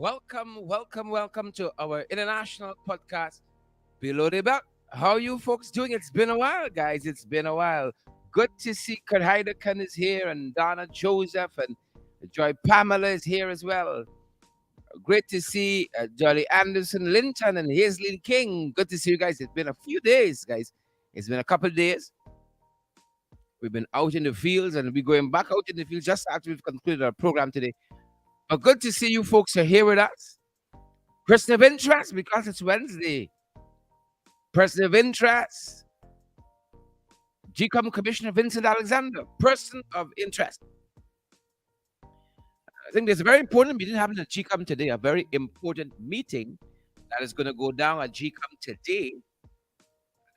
Welcome to our international podcast, Below the Belt. How you folks doing? It's been a while, guys. It's been a while. Good to see Kurt Heidekan is here, and Donna Joseph, and Joy Pamela is here as well. Great to see Jolly Anderson Linton and Hazelyn King. Good to see you guys. It's been a few days, guys. It's been a couple of days. We've been out in the fields, and we're going back out in the fields just after we've concluded our program today. But good to see you folks are here with us. Person of interest, because it's Wednesday. Person of interest, GCOM Commissioner Vincent Alexander. Person of interest. I think there's a very important meeting happening at GCOM today, a very important meeting that is going to go down at GCOM today.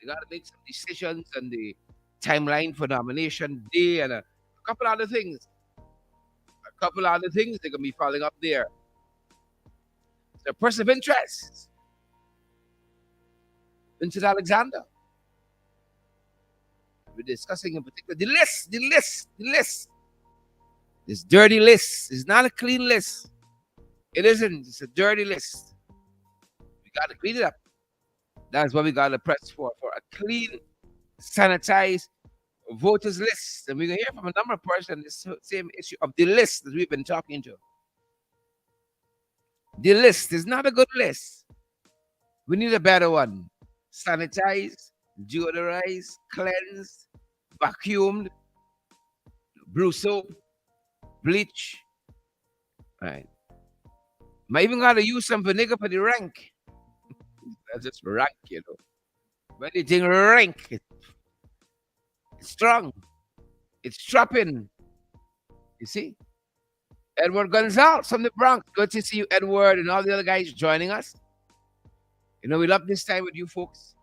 They got to make some decisions on the timeline for nomination day and a couple other things. A couple other things they're going to be following up there. The person of interest, Vincent Alexander. We're discussing in particular the list. This dirty list is not a clean list. It isn't. It's a dirty list. We got to clean it up. That's what we got to press for a clean, sanitized voters list. And we're going to hear from a number of persons on this same issue of the list that we've been talking to. The list is not a good list. We need a better one. Sanitized, deodorized, cleansed, vacuumed, blue soap, bleach. Right. Might even got to use some vinegar for the rank. That's just rank, you know. When you think rank, it's strong. It's strapping. You see? Edward Gonzalez from the Bronx. Good to see you, Edward, and all the other guys joining us. You know, we love this time with you folks.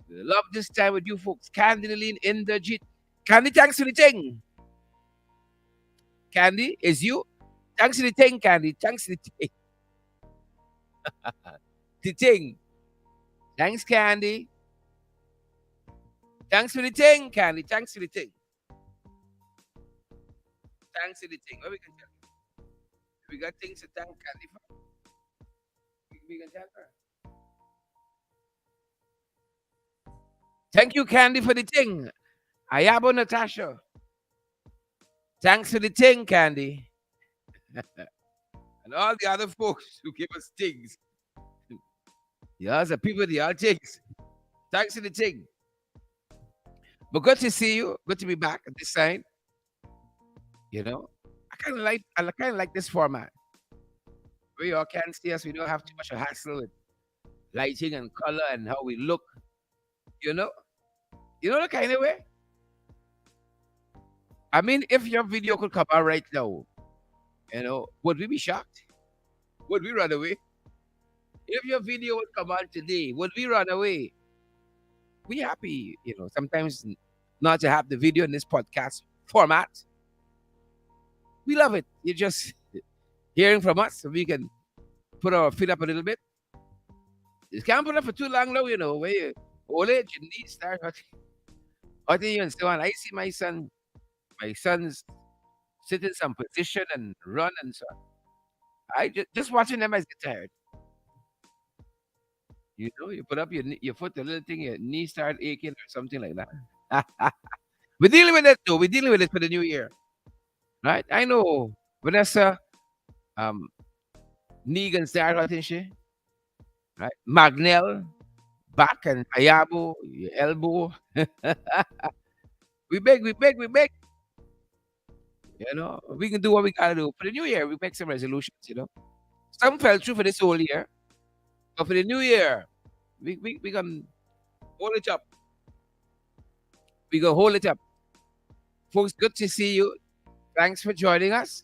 We love this time with you folks. Candy Lean in the Jeep. Candy, thanks for the thing. Candy, is you? Thanks for the thing, Candy. Thanks for the thing. The thing. Thanks, Candy. Thanks for the thing, Candy. Thanks for the thing. Thanks for the thing. What we can tell you? We got things to thank Candy for. We can tell her. Thank you, Candy, for the thing. Ayabo Natasha. Thanks for the thing, Candy. And all the other folks who give us things. Yeah, the people, the all things. Thanks for the thing. But good to see you. Good to be back at this side. You know, I kind of like this format. Where you all can see us. We don't have too much of hassle with lighting and color and how we look. You know? You know the kind of way? I mean, if your video could come out right now, you know, would we be shocked? Would we run away? If your video would come out today, would we run away? We happy, you know, sometimes not to have the video in this podcast format. We love it. You're just hearing from us so we can put our feet up a little bit. You can't put up for too long now, you know, where you hold it, your knees start hurting you and so on. I see my sons sit in some position and run and so on. I just watching them, I get tired. You know, you put up your foot, a little thing, your knee start aching or something like that. We're dealing with it though. We're dealing with it for the new year, right? I know Vanessa, um, knee can start hurting she, right? Magnell, back and Ayabo, your elbow. we beg. You know, we can do what we gotta do for the new year. We make some resolutions. You know, some fell through for this whole year, but for the new year, we gonna hold it up. We gonna hold it up, folks. Good to see you. Thanks for joining us.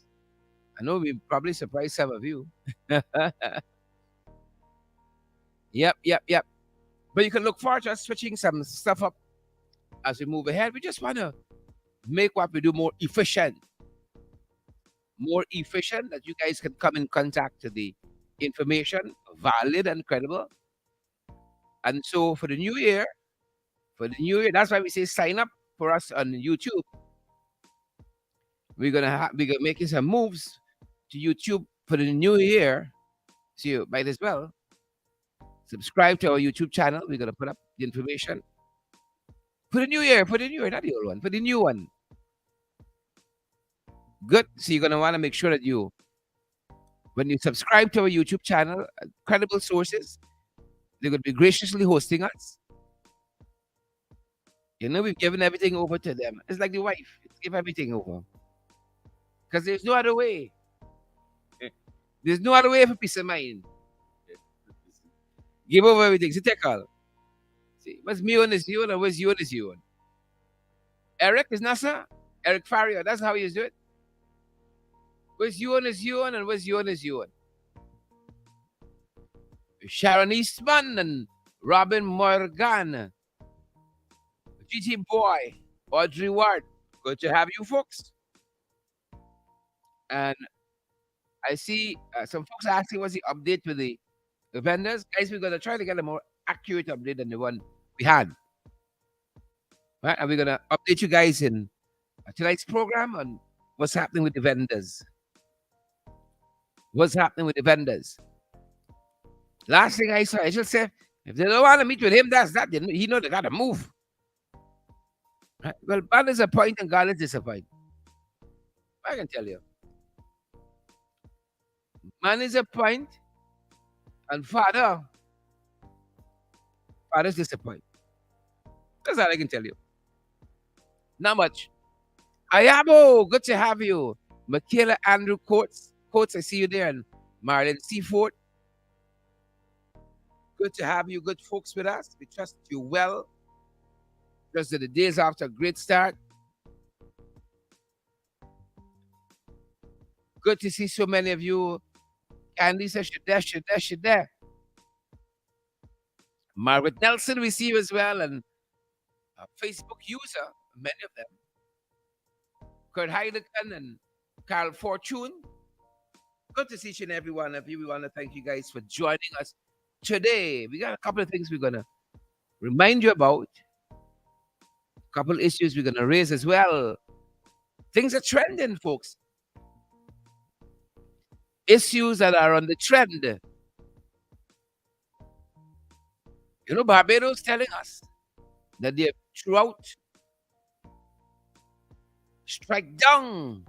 I know we probably surprised some of you. Yep. But you can look forward to us switching some stuff up as we move ahead. We just want to make what we do more efficient, that you guys can come in contact to the information, valid and credible. And so that's why we say sign up for us on YouTube. We're gonna making some moves to YouTube for the new year. So you might as well subscribe to our YouTube channel. We're gonna put up the information. For the new year, not the old one, for the new one. Good. So you're gonna want to make sure that when you subscribe to our YouTube channel, credible sources, they're gonna be graciously hosting us. We've given everything over to them. It's like the wife. Give everything over. Because there's no other way. There's no other way for peace of mind. Give over everything. So take all. See, what's me on is you and what's you on is you on. Eric is Nasa. Eric Fario. That's how you do it. What's you on is you on and what's you on is you on. Sharon Eastman and Robin Morgan. GT Boy. Audrey Ward. Good to have you folks. And I see some folks asking what's the update with the vendors. Guys, we're going to try to get a more accurate update than the one we had. Right? And we're going to update you guys in tonight's program on what's happening with the vendors. What's happening with the vendors. Last thing I saw, I just said, if they don't want to meet with him, that's that. He know they got to move. Right? Well, man is a point and God is disappointed. I can tell you. Man is a point and father's disappointed. That's all I can tell you. Not much. Ayabo, good to have you. Michaela Andrew Coates, I see you there. And Marlon Seaford. Good to have you, good folks with us. We trust you well. Just the days after a great start. Good to see so many of you. Candy says you're there. Margaret Nelson, we see you as well. And a Facebook user, many of them. Kurt Heidecken and Carl Fortune. Good to see each and every one of you. We want to thank you guys for joining us today. We got a couple of things we're going to remind you about. A couple of issues we're going to raise as well. Things are trending, folks. Issues that are on the trend. Barbados telling us that they throughout strike down,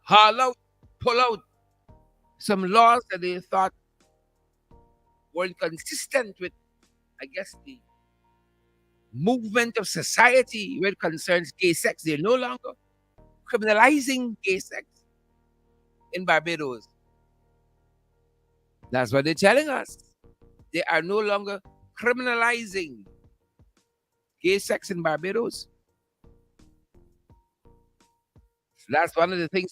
haul out, pull out some laws that they thought were inconsistent with, I guess, the movement of society when it concerns gay sex. They're no longer criminalizing gay sex in Barbados. That's what they're telling us. They are no longer criminalizing gay sex in Barbados. So that's one of the things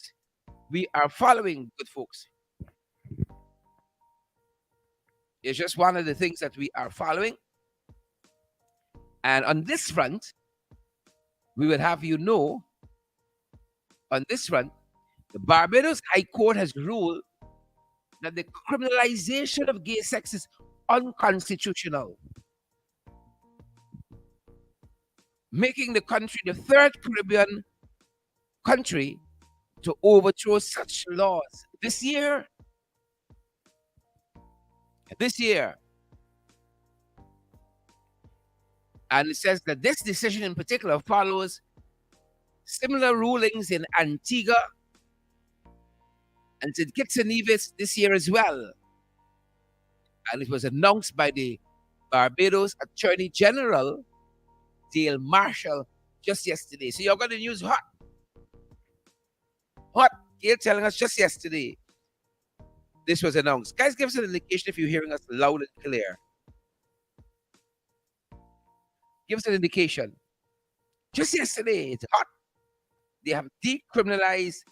we are following, good folks. It's just one of the things that we are following. And on this front, we will have you know, on this front, the Barbados High Court has ruled that the criminalization of gay sex is unconstitutional, making the country the third Caribbean country to overthrow such laws this year. And it says that this decision in particular follows similar rulings in Antigua and St. Kitts and Nevis this year as well. And it was announced by the Barbados Attorney General, Dale Marshall, just yesterday. So you're got the news hot. You're telling us just yesterday this was announced. Guys, give us an indication if you're hearing us loud and clear. Give us an indication. Just yesterday, it's hot. They have decriminalized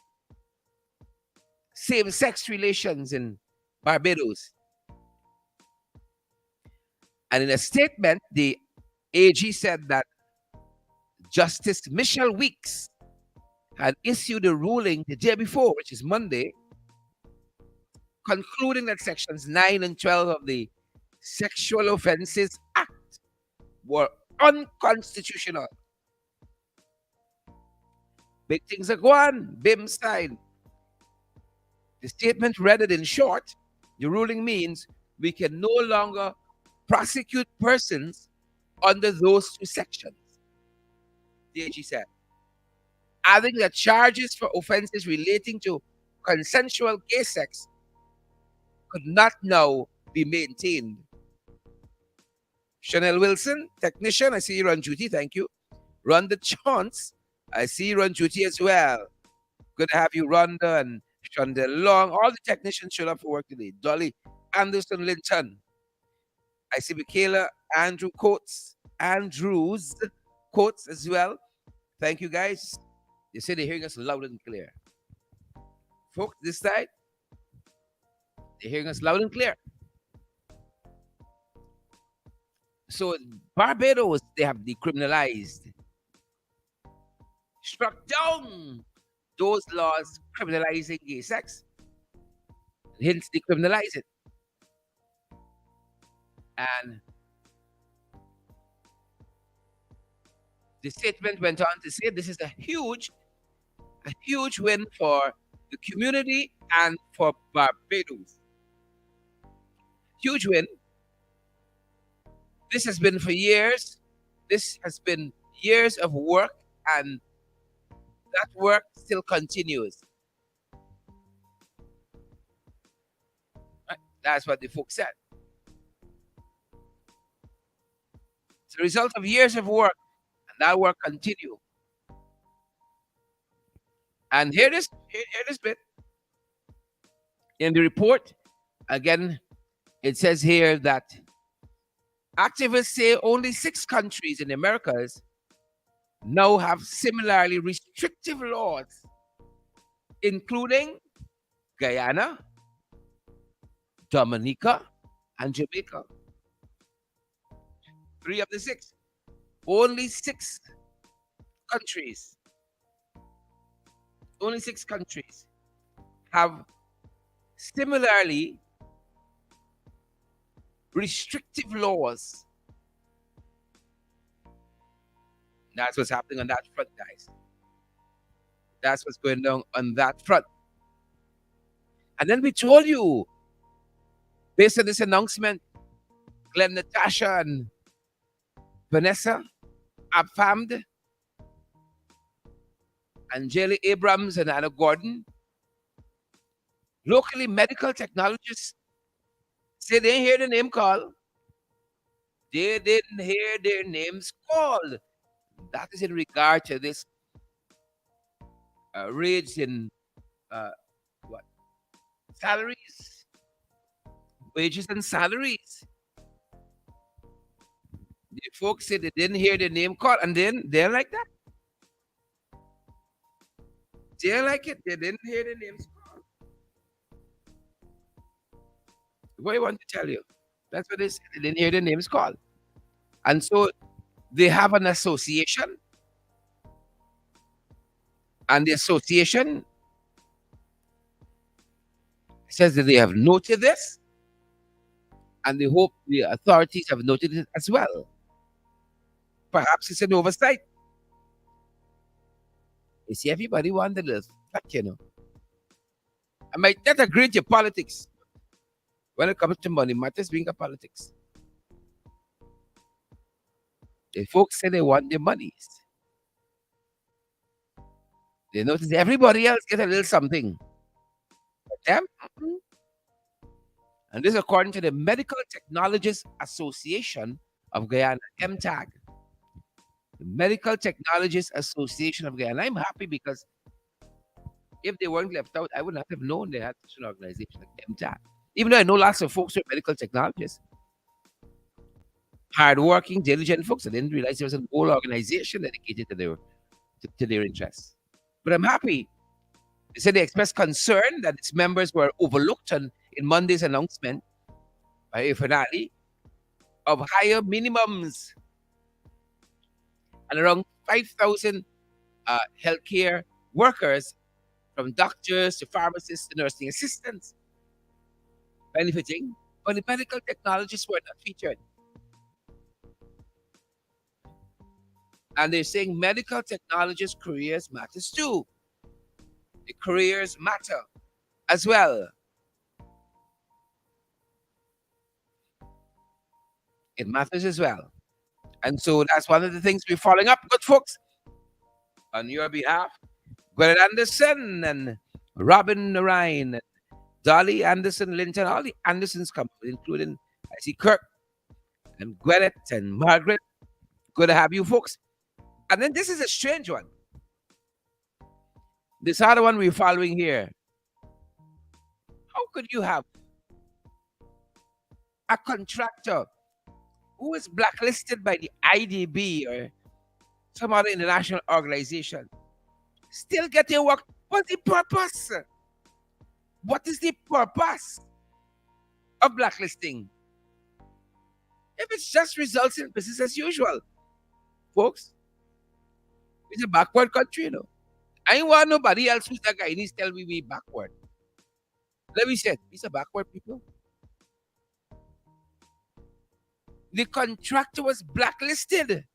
same-sex relations in Barbados. And in a statement, the AG said that Justice Michelle Weeks had issued a ruling the day before, which is Monday, concluding that sections 9 and 12 of the Sexual Offences Act were unconstitutional. Big things are going. BIM side. The statement read it in short. The ruling means we can no longer prosecute persons under those two sections, the AG said, adding that charges for offenses relating to consensual gay sex could not now be maintained. Chanel Wilson, technician, I see you on duty, thank you. Rhonda Chance, I see you on duty as well. Good to have you, Rhonda and Shonda Long. All the technicians showed up for work today. Dolly Anderson Linton. I see Michaela Andrews Coates as well. Thank you, guys. They say they're hearing us loud and clear. Folks, this side, they're hearing us loud and clear. So Barbados, they have decriminalized, struck down those laws criminalizing gay sex, hence decriminalize it. And the statement went on to say this is a huge win for the community and for Barbados. Huge win. This has been for years. This has been years of work, and that work still continues. Right? That's what the folks said. It's a result of years of work, and that work continue. And hear this bit. In the report, again, it says here that activists say only 6 countries in the Americas now have similarly restrictive laws, including Guyana, Dominica, and Jamaica. 3 of the 6. Only 6 countries. Only 6 countries have similarly restrictive laws. That's what's happening on that front, guys. That's what's going on that front. And then we told you, based on this announcement, Glenn, Natasha, and Vanessa Abfamd, and Jelly Abrams and Anna Gordon, locally medical technologists say they didn't hear the name called. They didn't hear their names called. That is in regard to this rage in what? Salaries, wages and salaries. The folks said they didn't hear their name called, and then they're like that. They're like it. They didn't hear their names called. What do you want to tell you? That's what they said. They didn't hear their names called. And so they have an association. And the association says that they have noted this. And they hope the authorities have noted it as well. Perhaps it's an oversight. You see, everybody wants a little fat, you know. I might not agree with your politics. When it comes to money matters, being a politics. The folks say they want their monies. They notice everybody else get a little something. But them, and this according to the Medical Technologists Association of Guyana, MTAG. The Medical Technologists Association of Guyana. I'm happy because if they weren't left out, I would not have known they had such an organization like MTAG. Even though I know lots of folks who are medical technologists, hardworking, diligent folks, I didn't realize there was an whole organization dedicated to their interests. But I'm happy. They said they expressed concern that its members were overlooked in Monday's announcement by a finale of higher minimums. And around 5,000 healthcare workers, from doctors to pharmacists to nursing assistants, benefiting, but the medical technologists were not featured. And they're saying medical technologists' careers matters too. The careers matter as well. It matters as well. And so that's one of the things we're following up, good folks, on your behalf. Gwyneth Anderson and Robin Ryan, Dolly Anderson, Linton, all the Andersons come, including I see Kirk and Gwyneth and Margaret. Good to have you folks. And then this is a strange one. This other one we're following here. How could you have a contractor who is blacklisted by the IDB or some other international organization still getting work? What's the purpose? What is the purpose of blacklisting? If it just results in business as usual, folks, it's a backward country, you know. I ain't want nobody else who's that guy needs to tell me we backward. Let me say it. It's a backward people. The contractor was blacklisted,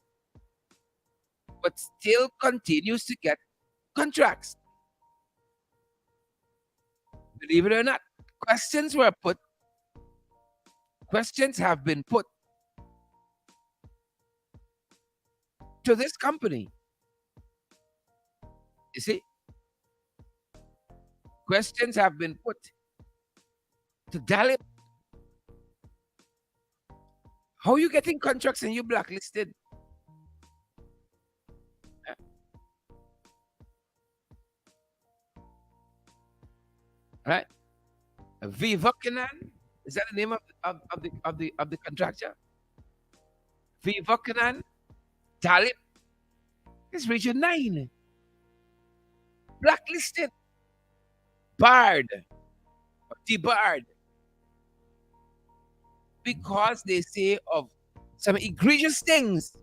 but still continues to get contracts. Believe it or not, questions have been put to this company. You see? Questions have been put to Dalip. How are you getting contracts and you blacklisted? Right? Vivokanan, is that the name of the contractor? Vivokanan, Dalip is region 9. Blacklisted. Barred. Debarred. Because they say of some egregious things.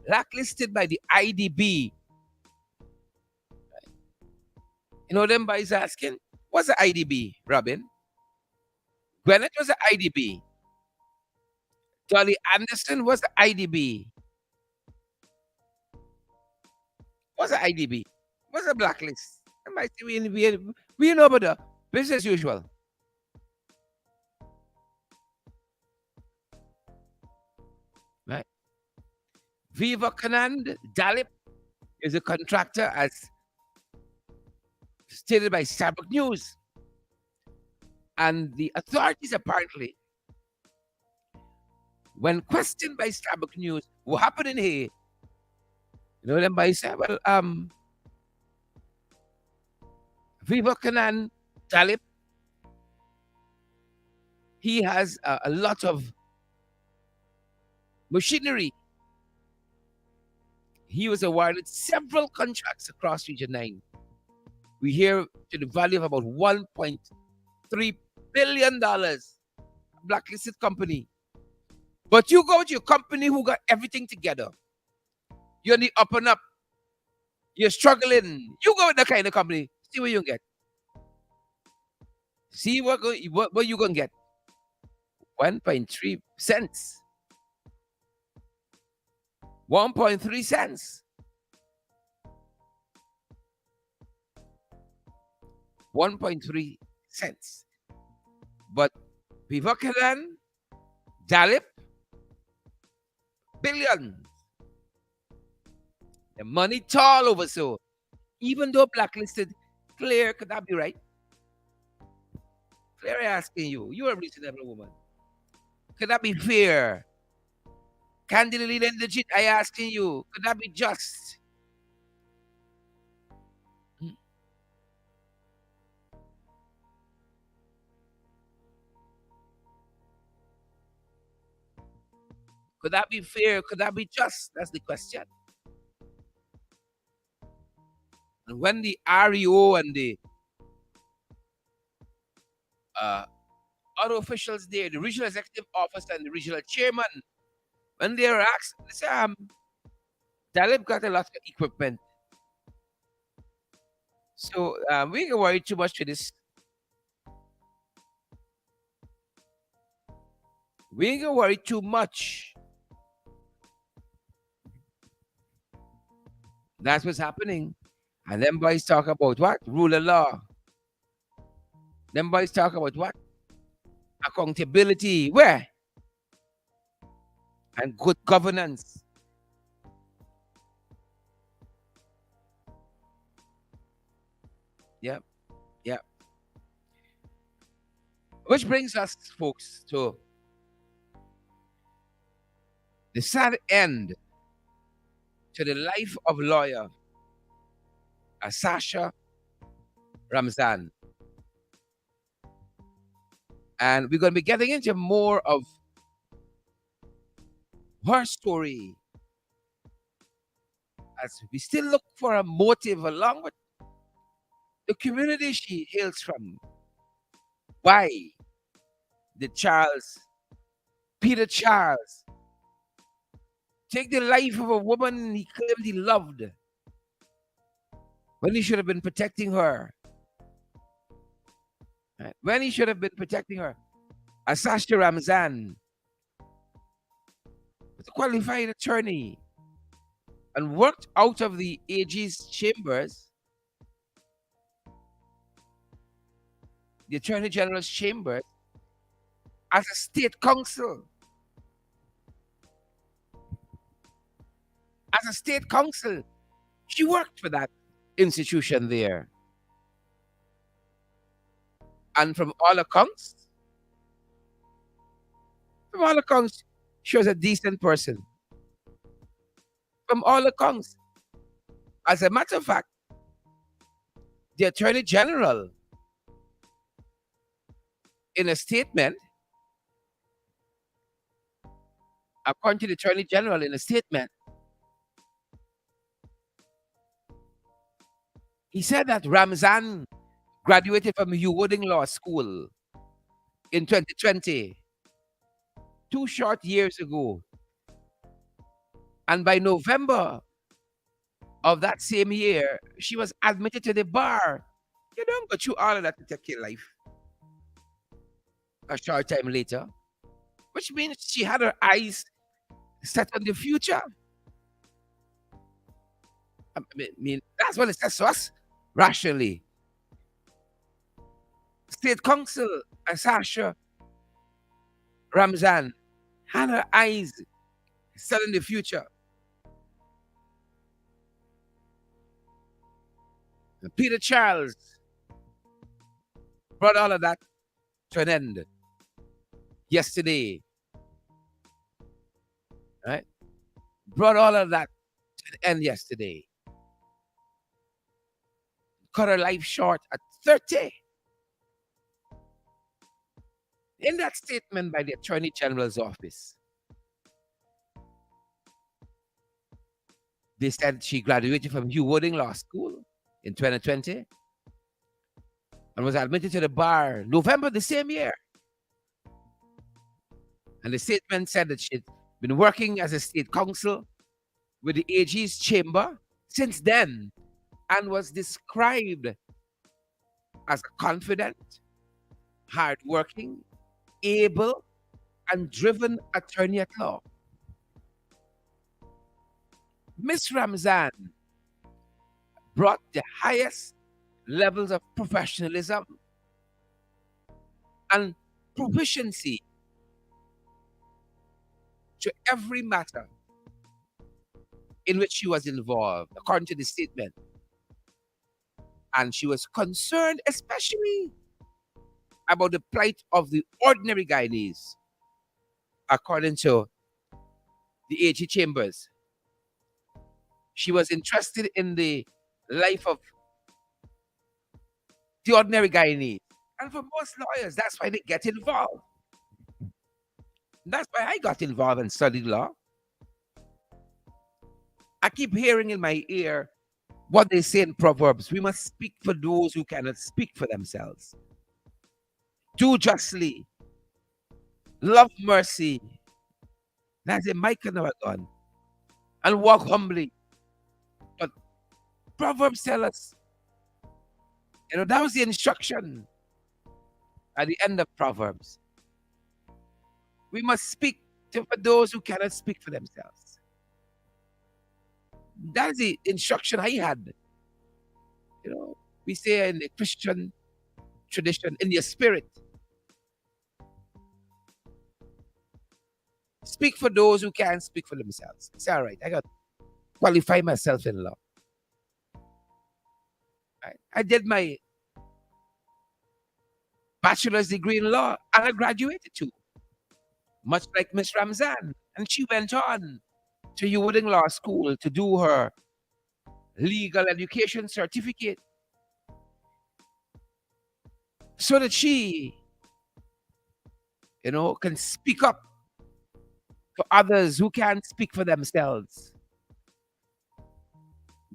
Blacklisted by the IDB. You know them boys asking, what's the IDB, Robin? Gwyneth was the IDB. Dolly Anderson was the IDB. What's the IDB? What's the blacklist? I might say we know about the business as usual. Right? Vivekanand Dalip is a contractor as stated by Starbuck News. And the authorities apparently, when questioned by Starbuck News, what happened in here? You know, them by say, well, Vivekanand Dalip, he has a lot of machinery. He was awarded several contracts across Region 9. We hear to the value of about $1.3 billion. Blacklisted company. But you go to your company who got everything together. You're on the up and up. You're struggling. You go with that kind of company. See what you get. See what you're going to get. 1.3 cents. 1.3 cents. 1.3 cents. But Vivekanand Dalip, billions. The money tall over so. Even though blacklisted, Claire, could that be right? Claire asking you, you're a reasonable woman. Could that be fair? Candidly and legit, I asking you, could that be just? Could that be fair? Could that be just? That's the question. And when the REO and the other officials there, the regional executive officer and the regional chairman, when they are asked, they say, Dalip got a lot of equipment. So we ain't worry too much to this. We ain't gonna worry too much. That's what's happening. And them boys talk about what? Rule of law. Them boys talk about what? Accountability. Where? and good governance. Yeah, yeah. Which brings us, folks, to the sad end to the life of lawyer Sasha Ramzan. And we're going to be getting into more of her story as we still look for a motive along with the community she hails from. Why did Peter Charles, take the life of a woman he claimed he loved when he should have been protecting her? Right? When he should have been protecting her. Sasha Ramzan was a qualified attorney and worked out of the AG's chambers, the Attorney General's chambers, as a state counsel. As a state counsel, she worked for that institution there. And from all accounts, she was a decent person. From all accounts. As a matter of fact, the Attorney General, in a statement, according to the Attorney General in a statement, he said that Ramzan graduated from Hugh Wooding Law School in 2020, 2 short years ago. And by November of that same year, she was admitted to the bar. You don't go through all of that to take your life. A short time later, which means she had her eyes set on the future. I mean, that's what it says to us rationally. State Counsel Sasha Ramzan had her eyes set on the future. Peter Charles brought all of that to an end yesterday. Right? Brought all of that to an end yesterday. Cut her life short at 30. In that statement by the Attorney General's office, they said she graduated from Hugh Wooding Law School in 2020 and was admitted to the bar November the same year. And the statement said that she'd been working as a state counsel with the AG's chamber since then and was described as a confident, hardworking, able, and driven attorney at law. Miss Ramzan brought the highest levels of professionalism and proficiency to every matter in which she was involved, according to the statement. And she was concerned especially about the plight of the ordinary Guyanese, according to the AG Chambers. She was interested in the life of the ordinary Guyanese. And for most lawyers, that's why they get involved. That's why I got involved and studied law. I keep hearing in my ear what they say in Proverbs. We must speak for those who cannot speak for themselves. Do justly. Love mercy. That's a mic and a gun. And walk humbly. But Proverbs tell us, that was the instruction at the end of Proverbs. We must speak for those who cannot speak for themselves. That is the instruction I had. We say in the Christian tradition, in your spirit, Speak for those who can't speak for themselves. It's all right. I got to qualify myself in law. Right? I did my bachelor's degree in law and I graduated too, much like Miss Ramzan. And she went on to Ewing Law School to do her legal education certificate so that she, can speak up for others who can't speak for themselves.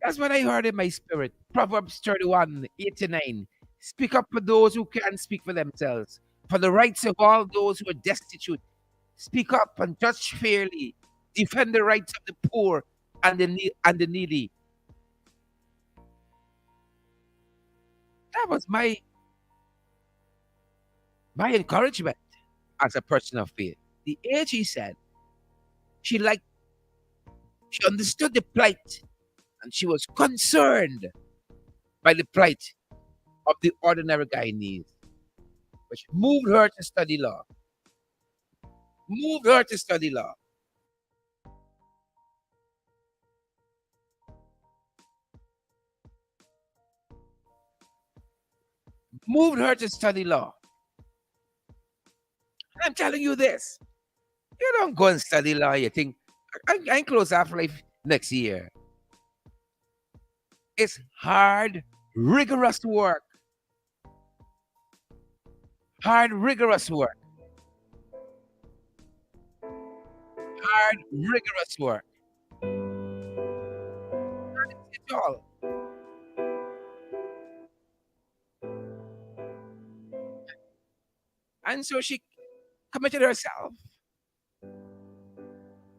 That's what I heard in my spirit. Proverbs 31:8-9. Speak up for those who can't speak for themselves, for the rights of all those who are destitute. Speak up and judge fairly. Defend the rights of the poor and the needy. That was my encouragement as a person of faith. The AG said she liked, she understood the plight and she was concerned by the plight of the ordinary Guyanese, which moved her to study law. Moved her to study law. Moved her to study law. And I'm telling you this. You don't go and study law, you think, I close after life next year. It's hard, rigorous work. Hard, rigorous work. Hard, rigorous work. That's all. And so she committed herself.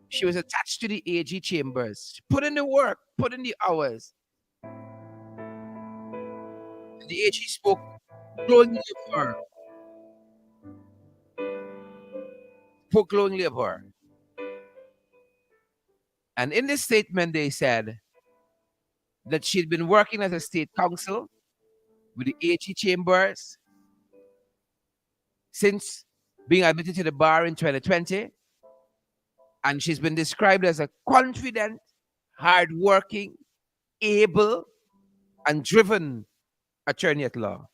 She was attached to the AG chambers. She put in the work, put in the hours. And the AG spoke glowingly of her. Spoke glowingly of her. And in this statement, they said that she'd been working as a state counsel with the AG chambers since being admitted to the bar in 2020. And she's been described as a confident, hardworking, able, and driven attorney at law,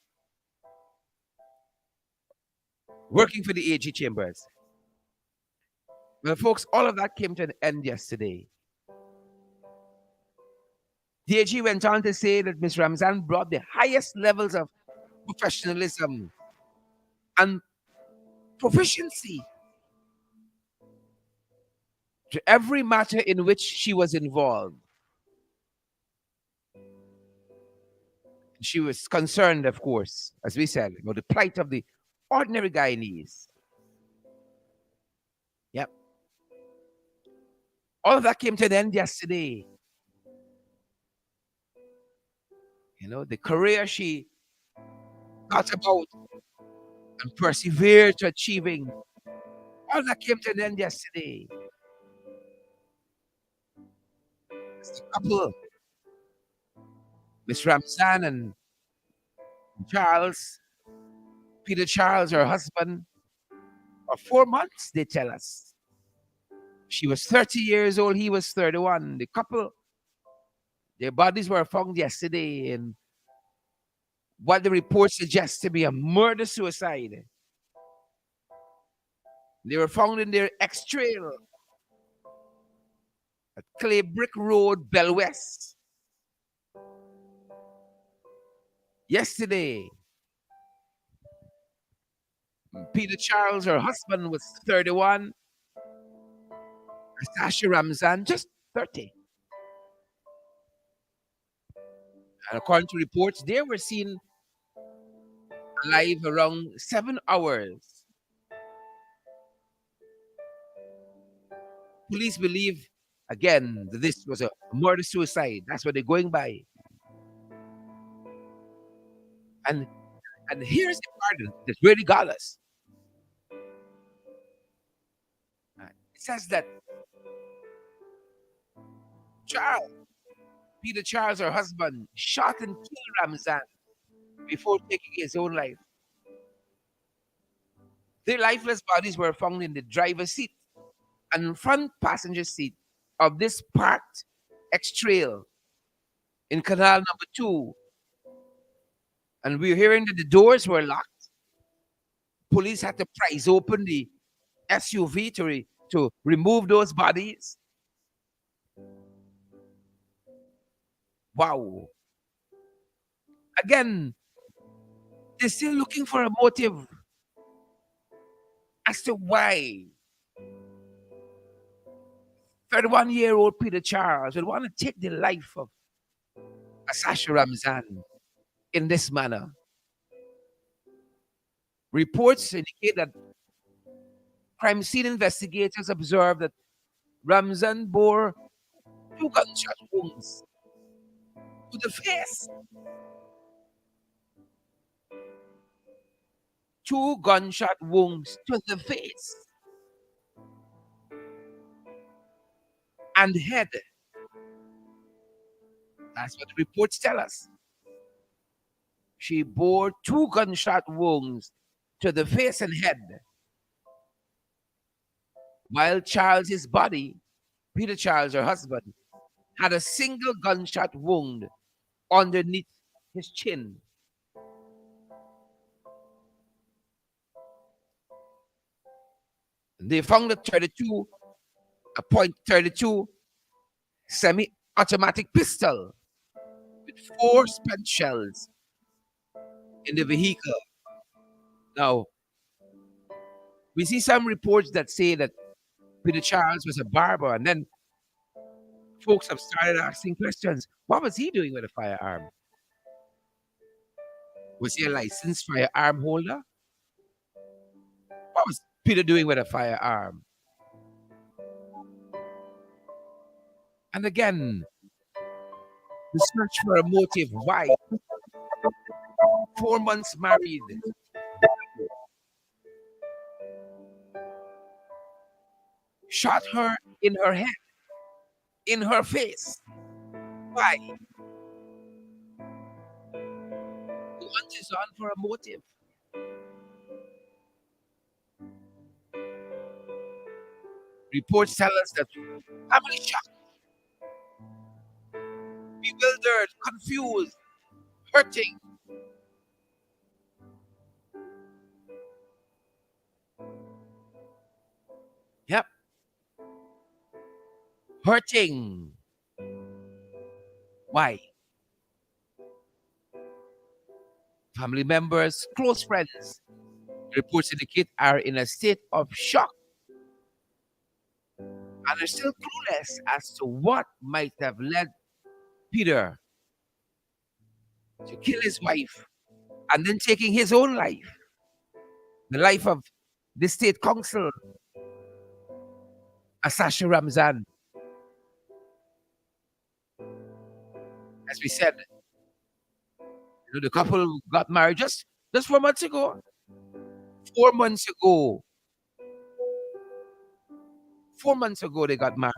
working for the AG chambers. Well, folks, all of that came to an end yesterday. The AG went on to say that Ms. Ramzan brought the highest levels of professionalism and proficiency to every matter in which she was involved. She was concerned, of course, as we said, about the plight of the ordinary Guyanese. Yep. All of that came to an end yesterday. The career she got about and persevered to achieving, all that came to an end yesterday. It's the couple, Miss Ramzan and Charles, Peter Charles, her husband, for 4 months, they tell us. She was 30 years old, he was 31. The couple, their bodies were found yesterday in what the report suggests to be a murder-suicide. They were found in their ex-trail at Clay Brick Road, Bell West. Yesterday, Peter Charles, her husband, was 31. Sasha Ramzan, just 30. And according to reports, they were seen alive around 7 hours. Police believe, again, that this was a murder-suicide. That's what they're going by. And here's the part that really got us. It says that Peter Charles, her husband, shot and killed Ramzan before taking his own life. Their lifeless bodies were found in the driver's seat and front passenger seat of this parked X-Trail in Canal number 2. And we're hearing that the doors were locked. Police had to prise open the SUV to remove those bodies. Wow. Again, they're still looking for a motive as to why 31-year-old Peter Charles would want to take the life of Asasha Ramzan in this manner. Reports indicate that crime scene investigators observed that Ramzan bore 2 gunshot wounds to the face. 2 gunshot wounds to the face and head. That's what the reports tell us. She bore 2 gunshot wounds to the face and head, while Charles's body, Peter Charles, her husband, had a single gunshot wound underneath his chin. They found a .32 semi-automatic pistol with 4 spent shells in the vehicle. Now, we see some reports that say that Peter Charles was a barber, and then folks have started asking questions. What was he doing with a firearm? Was he a licensed firearm holder? What was Peter doing with a firearm? And again, the search for a motive. Why? 4 months married. Shot her in her head, in her face. Why? The hunt is on for a motive. Reports tell us that family shocked, bewildered, confused, hurting. Yep, hurting. Why? Family members, close friends, reports indicate, are in a state of shock and are still clueless as to what might have led Peter to kill his wife and then taking his own life, the life of the state council, Asasha Ramzan. As we said, the couple got married just 4 months ago. 4 months ago. 4 months ago they got married.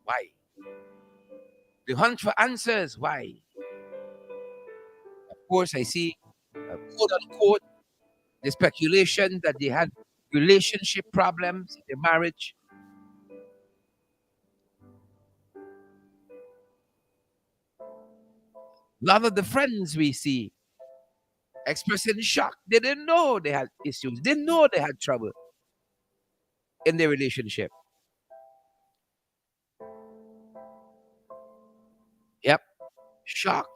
Why? The hunt for answers. Why? Of course, I see, quote unquote, the speculation that they had relationship problems in their marriage. A lot of the friends we see expressing shock. They didn't know they had issues. They didn't know they had trouble in their relationship. Yep. Shock,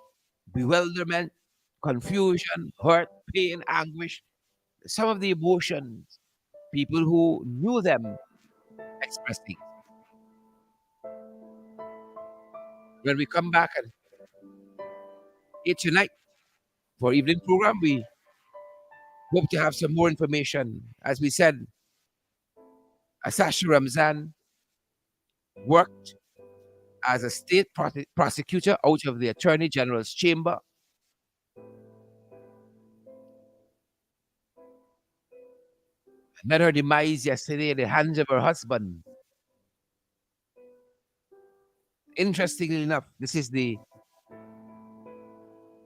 bewilderment, confusion, hurt, pain, anguish. Some of the emotions people who knew them expressing. When we come back at 8 tonight for evening program, we hope to have some more information. As we said, Asasha Ramzan worked as a state prosecutor out of the Attorney General's chamber. Met her demise yesterday in the hands of her husband. Interestingly enough, this is the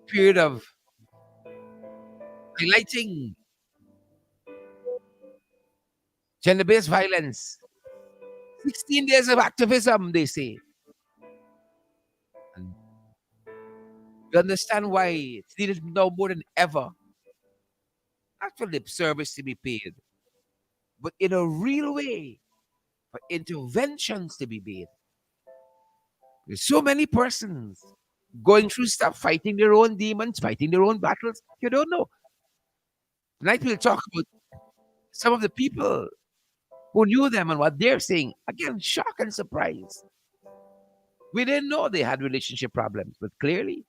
period of highlighting gender-based violence. 16 days of activism, they say. And you understand why it's needed now more than ever. Not for lip service to be paid, but in a real way, for interventions to be made. There's so many persons going through stuff, fighting their own demons, fighting their own battles. You don't know. Tonight we'll talk about some of the people who knew them and what they're saying. Again, shock and surprise. We didn't know they had relationship problems, but clearly,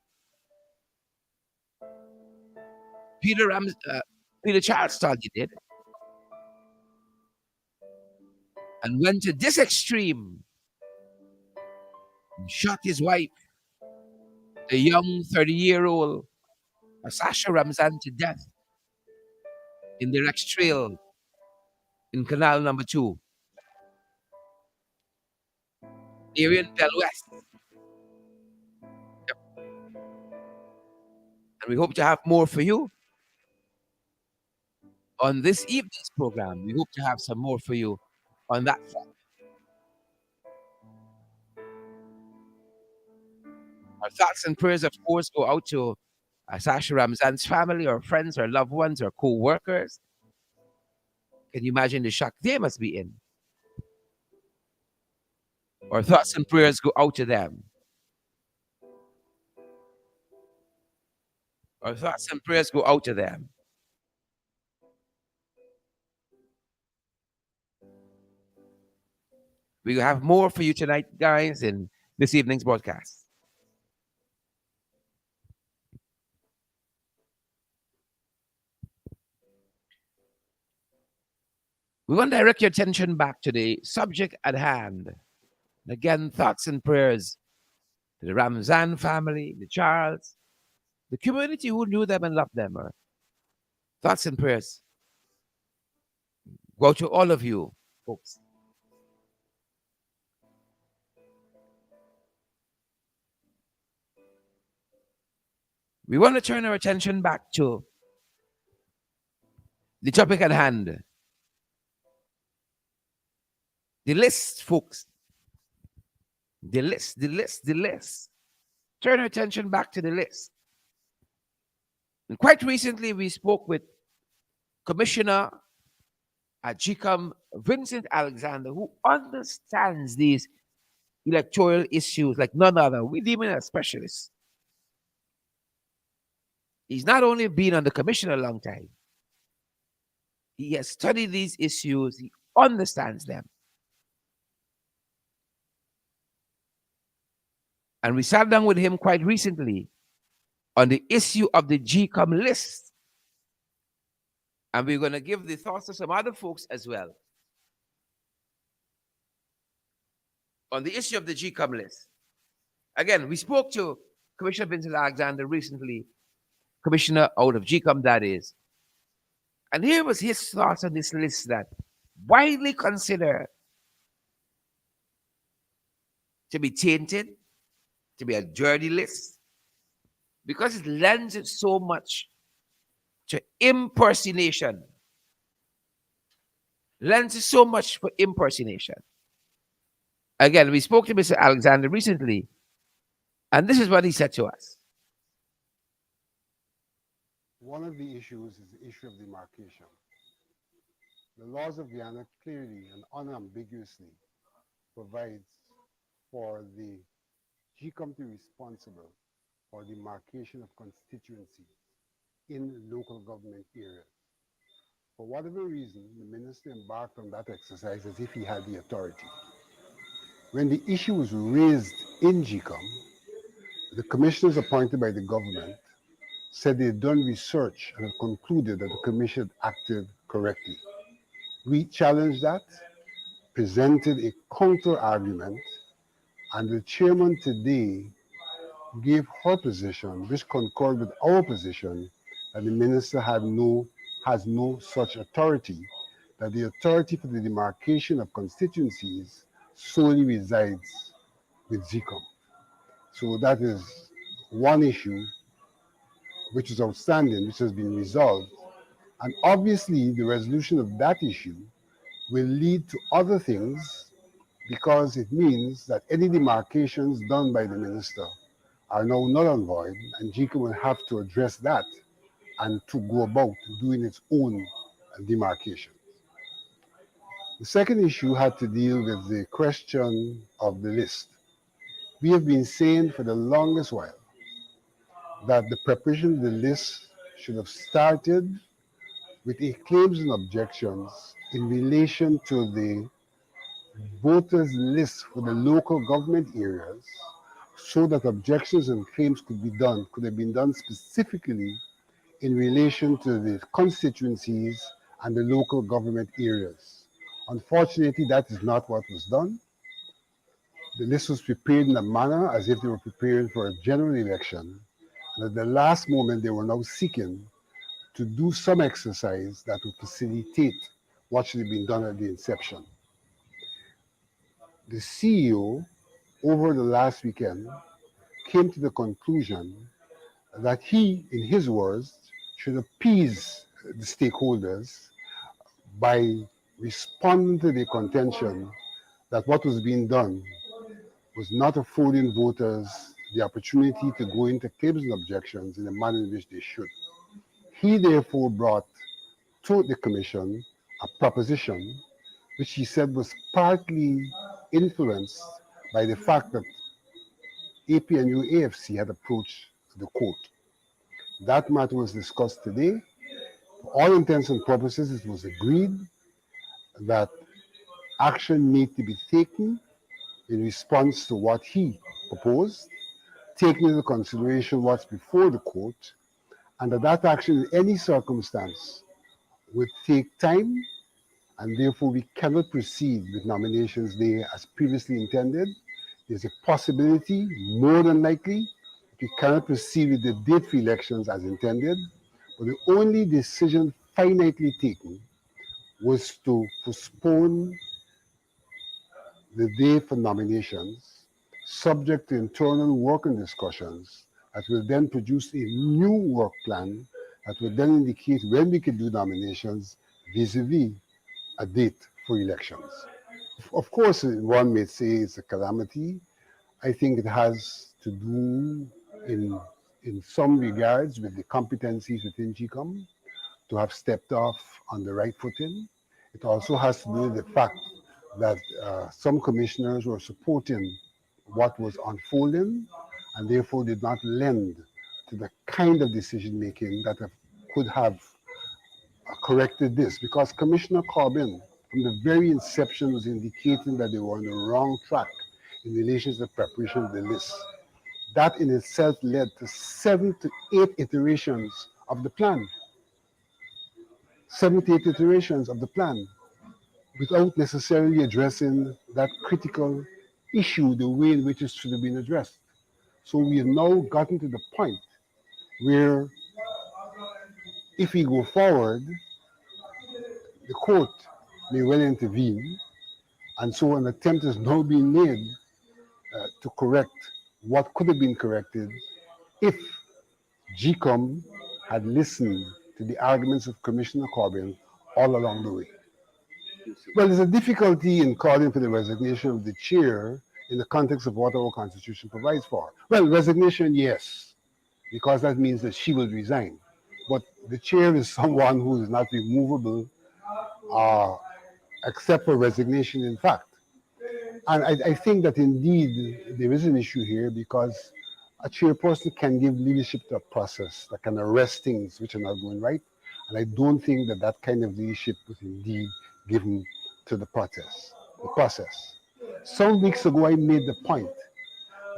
Peter Charles thought he did, and went to this extreme and shot his wife, the young 30-year-old Sasha Ramzan, to death in the Rex Trail in Canal Number 2, area in Bell West. Yep. And we hope to have more for you on this evening's program. We hope to have some more for you on that front. Our thoughts and prayers, of course, go out to Sasha Ramzan's family, or friends, or loved ones, or co-workers. Can you imagine the shock they must be in? Our thoughts and prayers go out to them. Our thoughts and prayers go out to them. We will have more for you tonight, guys, in this evening's broadcast. We want to direct your attention back to the subject at hand. Again, thoughts and prayers to the Ramzan family, the Charles, the community who knew them and loved them. Thoughts and prayers go to all of you, folks. We want to turn our attention back to the topic at hand. The list, folks. The list. Turn our attention back to the list. And quite recently, we spoke with Commissioner at GCOM, Vincent Alexander, who understands these electoral issues like none other. We deem him a specialist. He's not only been on the commission a long time, he has studied these issues, he understands them. And we sat down with him quite recently on the issue of the GCOM list. And we're going to give the thoughts of some other folks as well on the issue of the GCOM list. Again, we spoke to Commissioner Vincent Alexander recently, Commissioner out of GCOM, that is. And here was his thoughts on this list that widely considered to be tainted, to be a dirty list, because it lends it so much to impersonation. Lends it so much for impersonation. Again, we spoke to Mr. Alexander recently, and this is what he said to us. One of the issues is the issue of demarcation. The laws of Guyana clearly and unambiguously provides for the GCOM to be responsible for demarcation of constituencies in local government areas. For whatever reason, the minister embarked on that exercise as if he had the authority. When the issue was raised in GCOM, the commissioners appointed by the government said they had done research and had concluded that the commission had acted correctly. We challenged that, presented a counter argument, and the chairman today gave her position, which concurred with our position, that the minister has no such authority, that the authority for the demarcation of constituencies solely resides with GCOM. So that is one issue which is outstanding, which has been resolved, And obviously, the resolution of that issue will lead to other things because it means that any demarcations done by the minister are now null and void, and JICA will have to address that and to go about doing its own demarcation. The second issue had to deal with the question of the list. We have been saying for the longest while that the preparation of the list should have started with a claims and objections in relation to the voters list for the local government areas so that objections and claims could have been done specifically in relation to the constituencies and the local government areas. Unfortunately, that is not what was done. The list was prepared in a manner as if they were preparing for a general election, and at the last moment they were now seeking to do some exercise that would facilitate what should have been done at the inception. The CEO, over the last weekend, came to the conclusion that he, in his words, should appease the stakeholders by responding to the contention that what was being done was not affording voters the opportunity to go into claims and objections in the manner in which they should. He therefore brought to the commission a proposition which he said was partly influenced by the fact that APNU AFC had approached the court. That matter was discussed today. For all intents and purposes, it was agreed that action need to be taken in response to what he proposed, taking into consideration what's before the court, and that action in any circumstance would take time, and therefore we cannot proceed with nominations there as previously intended. There's a possibility, more than likely, we cannot proceed with the date for elections as intended, but the only decision finitely taken was to postpone the day for nominations, subject to internal working discussions that will then produce a new work plan that will then indicate when we can do nominations vis-a-vis a date for elections. Of course, one may say it's a calamity. I think it has to do in some regards with the competencies within GCOM to have stepped off on the right footing. It also has to do with the fact that some commissioners were supporting what was unfolding and therefore did not lend to the kind of decision making that could have corrected this. Because Commissioner Corbyn, from the very inception, was indicating that they were on the wrong track in relation to the preparation of the list. That in itself led to 7 to 8 iterations of the plan. 78 iterations of the plan without necessarily addressing that critical issue the way in which it should have been addressed. So we have now gotten to the point where if we go forward, the court may well intervene, and so an attempt is now being made to correct what could have been corrected if GCOM had listened to the arguments of Commissioner Corbyn all along the way. Well, there's a difficulty in calling for the resignation of the chair in the context of what our constitution provides for. Well, resignation, yes, because that means that she will resign. But the chair is someone who is not removable uh, except for resignation, in fact. And I think that indeed there is an issue here because a chairperson can give leadership to a process that can arrest things which are not going right. And I don't think that that kind of leadership was indeed given to the process. Some weeks ago, I made the point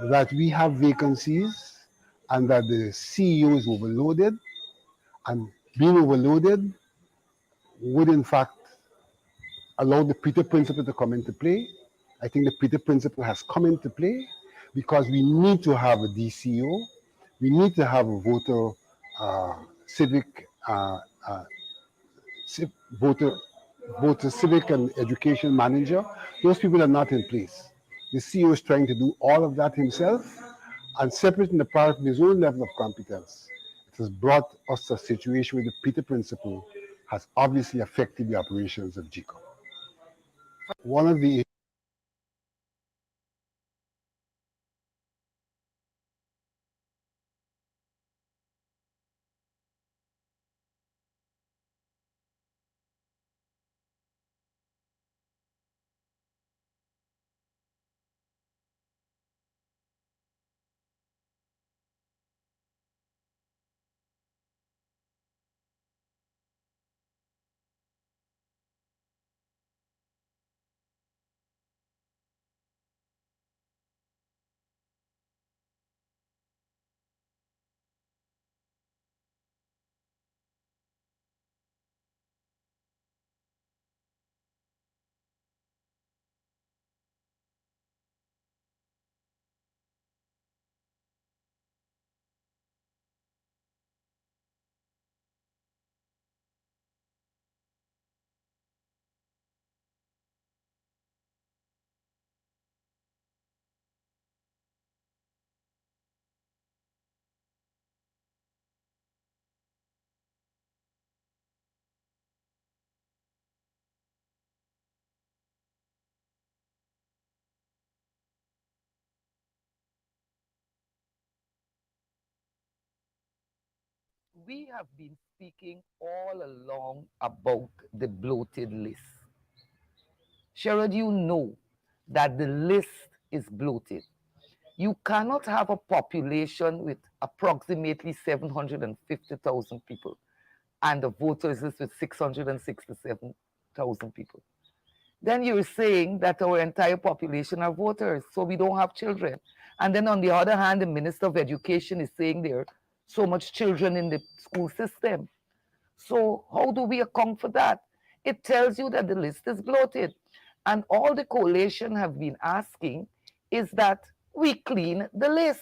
that we have vacancies and that the CEO is overloaded, and being overloaded would in fact allow the Peter Principle to come into play. I think the Peter Principle has come into play because we need to have a DCO, we need to have a voter civic voter civic and education manager. Those people are not in place. The CEO is trying to do all of that himself and separate and apart from his own level of competence. It has brought us to a situation with the Peter Principle has obviously affected the operations of GCOM. One of the We have been speaking all along about the bloated list. Sherrod, you know that the list is bloated. You cannot have a population with approximately 750,000 people and the voters list with 667,000 people. Then you're saying that our entire population are voters, so we don't have children. And then on the other hand, the Minister of Education is saying there are so much children in the school system. So how do we account for that? It tells you that the list is bloated. And all the coalition have been asking is that we clean the list.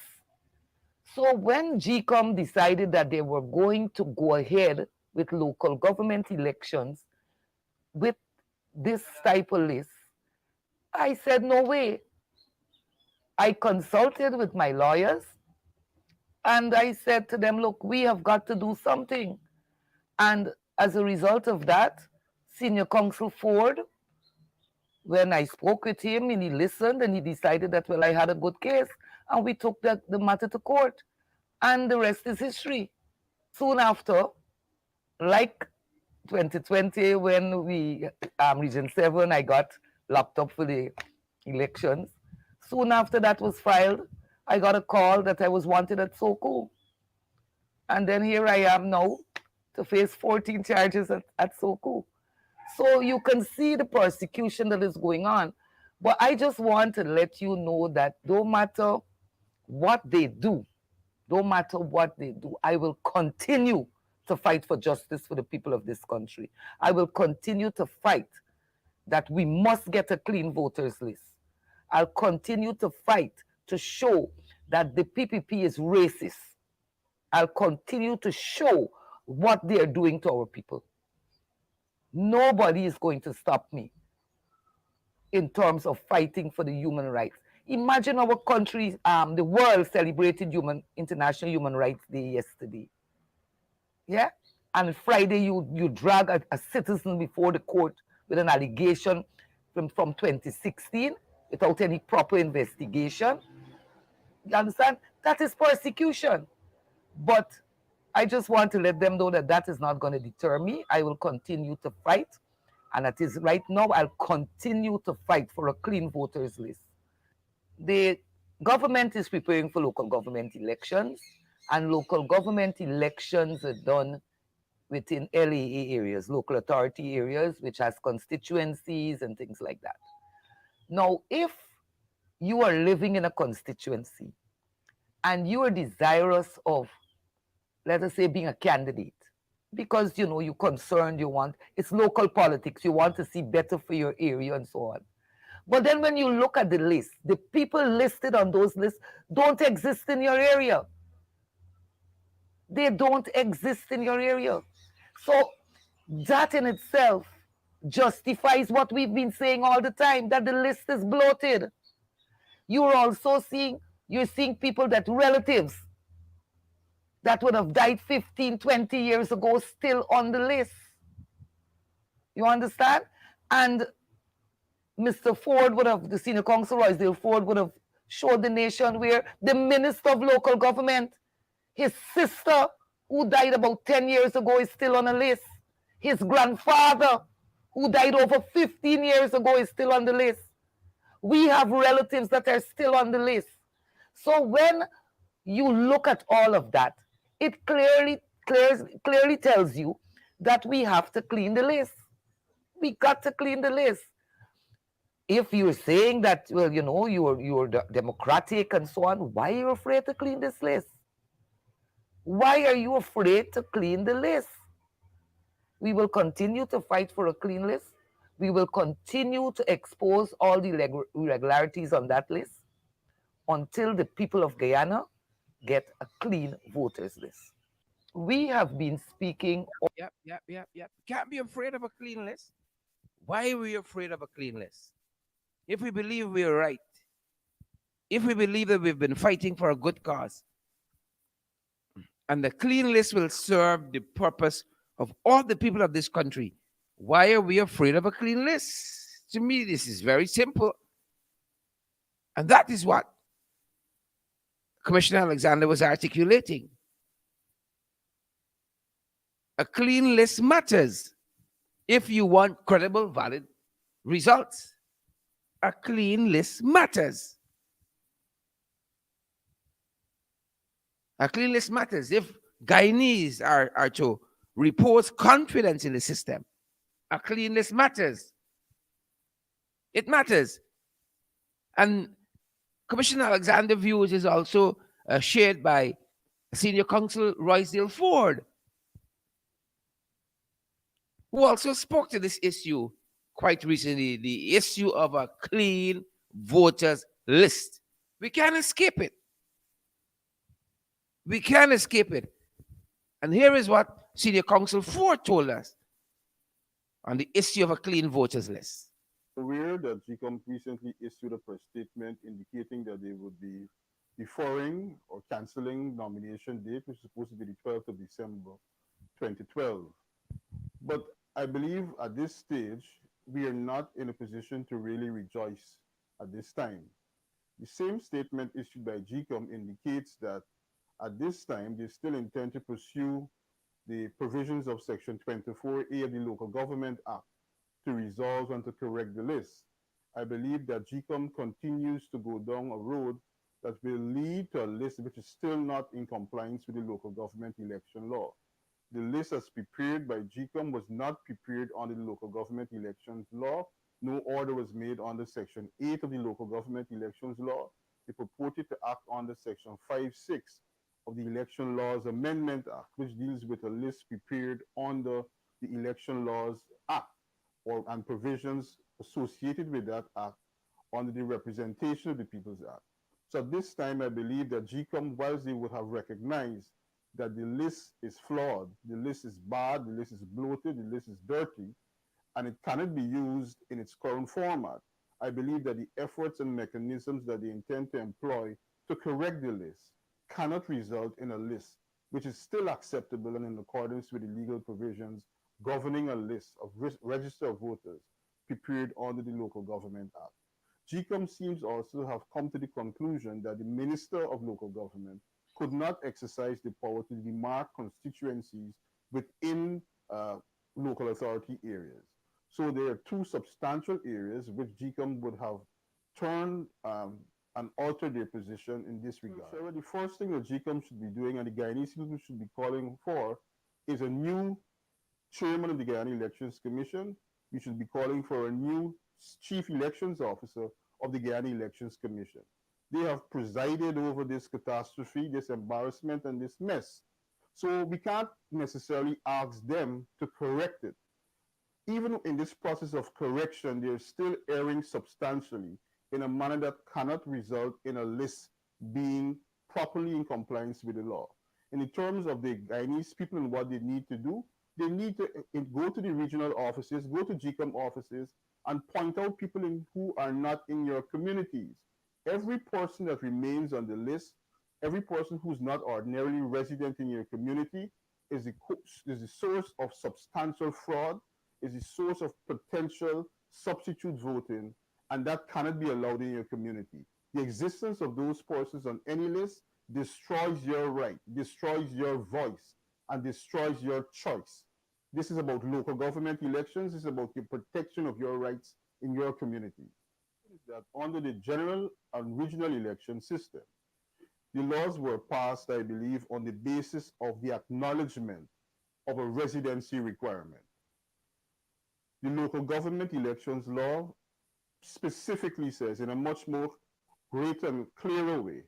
So when GCOM decided that they were going to go ahead with local government elections with this type of list, I said, no way. I consulted with my lawyers and I said to them, look, we have got to do something. And as a result of that, Senior Counsel Ford, when I spoke with him and he listened and he decided that, well, I had a good case. And we took the matter to court. And the rest is history. Soon after, like 2020, when we, Region 7, I got locked up for the elections. Soon after that was filed, I got a call that I was wanted at Soko. And then here I am now to face 14 charges at Soko. So you can see the persecution that is going on. But I just want to let you know that no matter what they do, no matter what they do, I will continue to fight for justice for the people of this country. I will continue to fight that we must get a clean voters list. I'll continue to fight to show that the PPP is racist. I'll continue to show what they are doing to our people. Nobody is going to stop me in terms of fighting for the human rights. Imagine our country, the world celebrated International Human Rights Day yesterday. Yeah? And Friday, you drag a citizen before the court with an allegation from 2016 without any proper investigation. You understand? That is persecution. But I just want to let them know that that is not going to deter me. I will continue to fight. And that is right now, I'll continue to fight for a clean voters list. The government is preparing for local government elections, and local government elections are done within LAA areas, local authority areas, which has constituencies and things like that. Now, if you are living in a constituency and you are desirous of, let us say, being a candidate, because you're concerned, you want, it's local politics, you want to see better for your area and so on. But then when you look at the list, the people listed on those lists don't exist in your area. They don't exist in your area. So that in itself justifies what we've been saying all the time, that the list is bloated. You're seeing people that relatives that would have died 15, 20 years ago still on the list. You understand? And Mr. Ford would have, the senior counsel, Roysdale Ford, would have showed the nation where the minister of local government, his sister, who died about 10 years ago, is still on a list. His grandfather, who died over 15 years ago, is still on the list. We have relatives that are still on the list. So when you look at all of that, it clearly tells you that we have to clean the list. We got to clean the list. If you're saying that, well, you're democratic and so on, why are you afraid to clean this list? Why are you afraid to clean the list? We will continue to fight for a clean list. We will continue to expose all the irregularities on that list until the people of Guyana get a clean voters list. We have been speaking. Yep. Can't be afraid of a clean list. Why are we afraid of a clean list? If we believe we're right, if we believe that we've been fighting for a good cause, and the clean list will serve the purpose of all the people of this country, why are we afraid of a clean list? To me, this is very simple. And that is what Commissioner Alexander was articulating. A clean list matters if you want credible, valid results. A clean list matters. A clean list matters if Guyanese are to repose confidence in the system. A clean list matters. It matters. And Commissioner Alexander views is also shared by Senior Counsel Roysdale Ford, who also spoke to this issue quite recently, the issue of a clean voters list. We can't escape it. We can't escape it. And here is what Senior Counsel Ford told us on the issue of a clean voters list. Aware that GCOM recently issued a press statement indicating that they would be deferring or canceling nomination date, which is supposed to be the 12th of December 2012. But I believe at this stage, we are not in a position to really rejoice at this time. The same statement issued by GCOM indicates that at this time, they still intend to pursue the provisions of Section 24A of the Local Government Act to resolve and to correct the list. I believe that GCOM continues to go down a road that will lead to a list which is still not in compliance with the local government election law. The list as prepared by GCOM was not prepared under the local government elections law. No order was made under Section 8 of the local government elections law. They purported to act under Section 5.6 of the Election Laws Amendment Act, which deals with a list prepared under the Election Laws Act and provisions associated with that act under the Representation of the People's Act. So at this time, I believe that GCOM, whilst they would have recognized that the list is flawed, the list is bad, the list is bloated, the list is dirty, and it cannot be used in its current format, I believe that the efforts and mechanisms that they intend to employ to correct the list cannot result in a list which is still acceptable and in accordance with the legal provisions governing a list of register of voters prepared under the Local Government Act. GCOM seems also to have come to the conclusion that the Minister of Local Government could not exercise the power to demark constituencies within local authority areas. So there are two substantial areas which GCOM would have turned and altered their position in this regard. So the first thing that GCOM should be doing and the Guyanese people should be calling for is a new chairman of the Guyana Elections Commission. We should be calling for a new chief elections officer of the Guyana Elections Commission. They have presided over this catastrophe, this embarrassment, and this mess. So we can't necessarily ask them to correct it. Even in this process of correction, they're still erring substantially in a manner that cannot result in a list being properly in compliance with the law. In the terms of the Guyanese people and what they need to do, they need to go to the regional offices, go to GCOM offices, and point out people who are not in your communities. Every person that remains on the list, every person who's not ordinarily resident in your community is the source of substantial fraud, is a source of potential substitute voting, and that cannot be allowed in your community. The existence of those persons on any list destroys your right, destroys your voice, and destroys your choice. This is about local government elections. This is about the protection of your rights in your community. Is that under the general and regional election system, the laws were passed, I believe, on the basis of the acknowledgement of a residency requirement. The local government elections law specifically says in a much more great and clearer way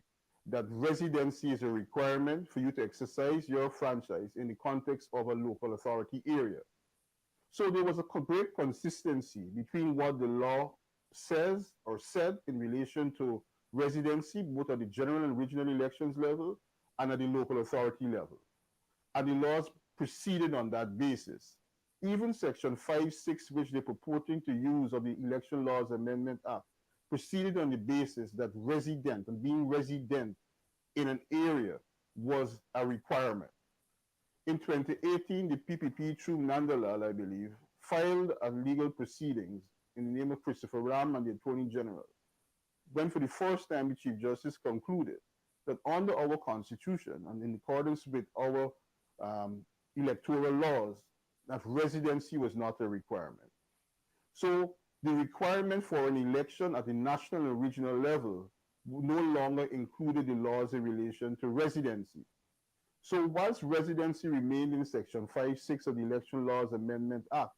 that residency is a requirement for you to exercise your franchise in the context of a local authority area. So there was a great consistency between what the law says or said in relation to residency, both at the general and regional elections level and at the local authority level. And the laws proceeded on that basis. Even Section 5.6, which they're purporting to use of the Election Laws Amendment Act, proceeded on the basis that resident and being resident in an area was a requirement. In 2018, the PPP, through Nandalal, I believe, filed a legal proceedings in the name of Christopher Ram and the Attorney General, when for the first time the Chief Justice concluded that under our Constitution and in accordance with our electoral laws, that residency was not a requirement. So the requirement for an election at the national and regional level no longer included the laws in relation to residency. So whilst residency remained in Section 5.6 of the Election Laws Amendment Act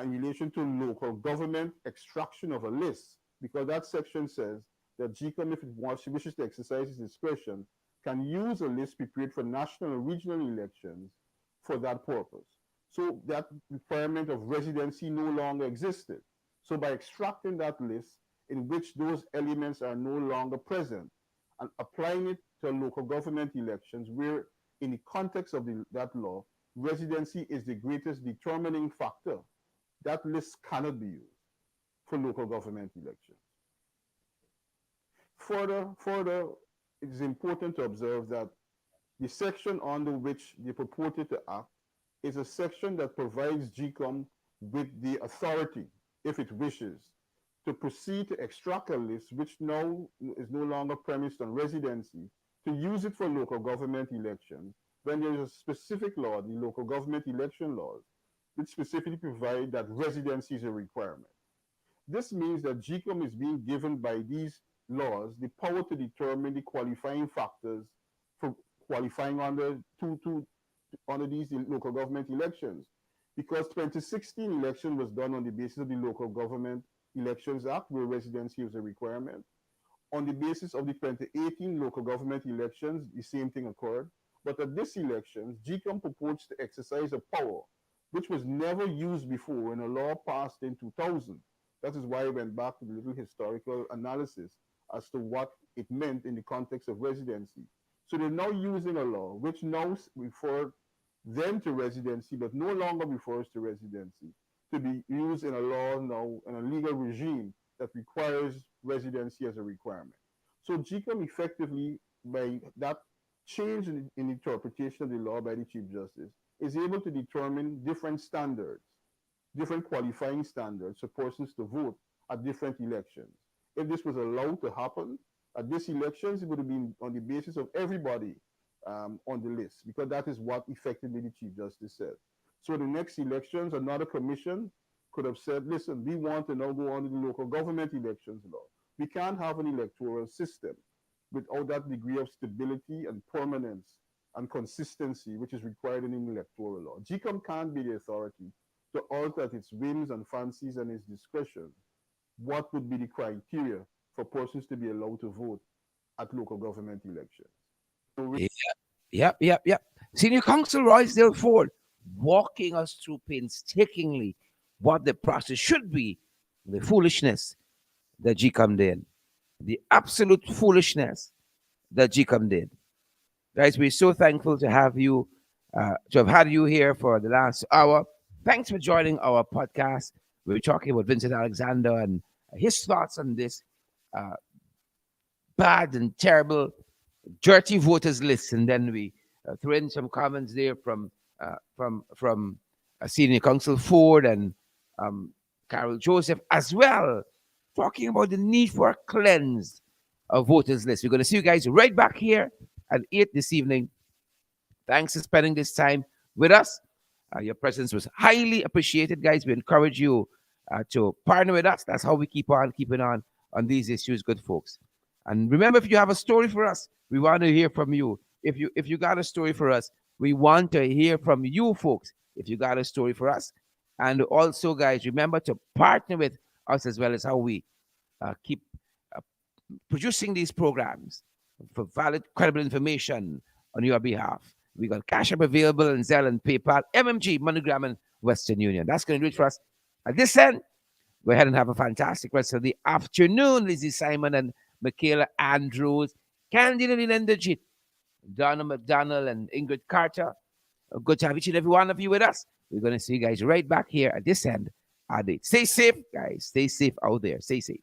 in relation to local government extraction of a list, because that section says that GCOM, if it wishes to exercise its discretion, can use a list prepared for national and regional elections for that purpose. So that requirement of residency no longer existed. So by extracting that list in which those elements are no longer present and applying it to local government elections, where in the context of that law, residency is the greatest determining factor, that list cannot be used for local government elections. Further, it is important to observe that the section under which they purported to act is a section that provides GCOM with the authority, if it wishes, to proceed to extract a list which now is no longer premised on residency, to use it for local government elections, when there is a specific law, the local government election laws, which specifically provide that residency is a requirement. This means that GCOM is being given by these laws the power to determine the qualifying factors for qualifying under these local government elections. Because 2016 election was done on the basis of the Local Government Elections Act, where residency was a requirement. On the basis of the 2018 local government elections, the same thing occurred. But at this election, GCOM purports to exercise a power which was never used before in a law passed in 2000. That is why I went back to the little historical analysis as to what it meant in the context of residency. So they're now using a law which now refers them to residency, but no longer refers to residency, to be used in a law now, in a legal regime that requires residency as a requirement. So GCOM effectively, by that change in interpretation of the law by the Chief Justice, is able to determine different standards, different qualifying standards for persons to vote at different elections. If this was allowed to happen at these elections, it would have been on the basis of everybody on the list, because that is what effectively the Chief Justice said. So the next elections, another commission could have said, listen, we want to now go on to the local government elections law. We can't have an electoral system without that degree of stability and permanence and consistency which is required in an electoral law. GCOM can't be the authority to alter at its whims and fancies and its discretion what would be the criteria for persons to be allowed to vote at local government elections. So Yep. Senior Counsel Royce, therefore, walking us through painstakingly what the process should be, the foolishness that GCOM did, the absolute foolishness that GCOM did. Guys, we're so thankful to have you, to have had you here for the last hour. Thanks for joining our podcast. We were talking about Vincent Alexander and his thoughts on this bad and terrible, dirty voters list, and then we threw in some comments there from Senior Counsel Ford and um, Carol Joseph as well, talking about the need for a cleansed voters list. We're going to see you guys right back here at 8 this evening. Thanks for spending this time with us. Your presence was highly appreciated, guys. We encourage you to partner with us. That's how we keep on keeping on these issues, good folks. And remember, if you have a story for us, we want to hear from you. If you got a story for us, we want to hear from you, folks. If you got a story for us, and also, guys, remember to partner with us as well as how we keep uh, producing these programs for valid, credible information on your behalf. We got Cash App available and Zelle and PayPal, MMG, MoneyGram, and Western Union. That's going to do it for us. At this end, go ahead and have a fantastic rest of the afternoon, Lizzie Simon and Michaela Andrews, Candida Linendajit, Donna McDonald, and Ingrid Carter. Good to have each and every one of you with us. We're going to see you guys right back here at this end. Stay safe, guys. Stay safe out there. Stay safe.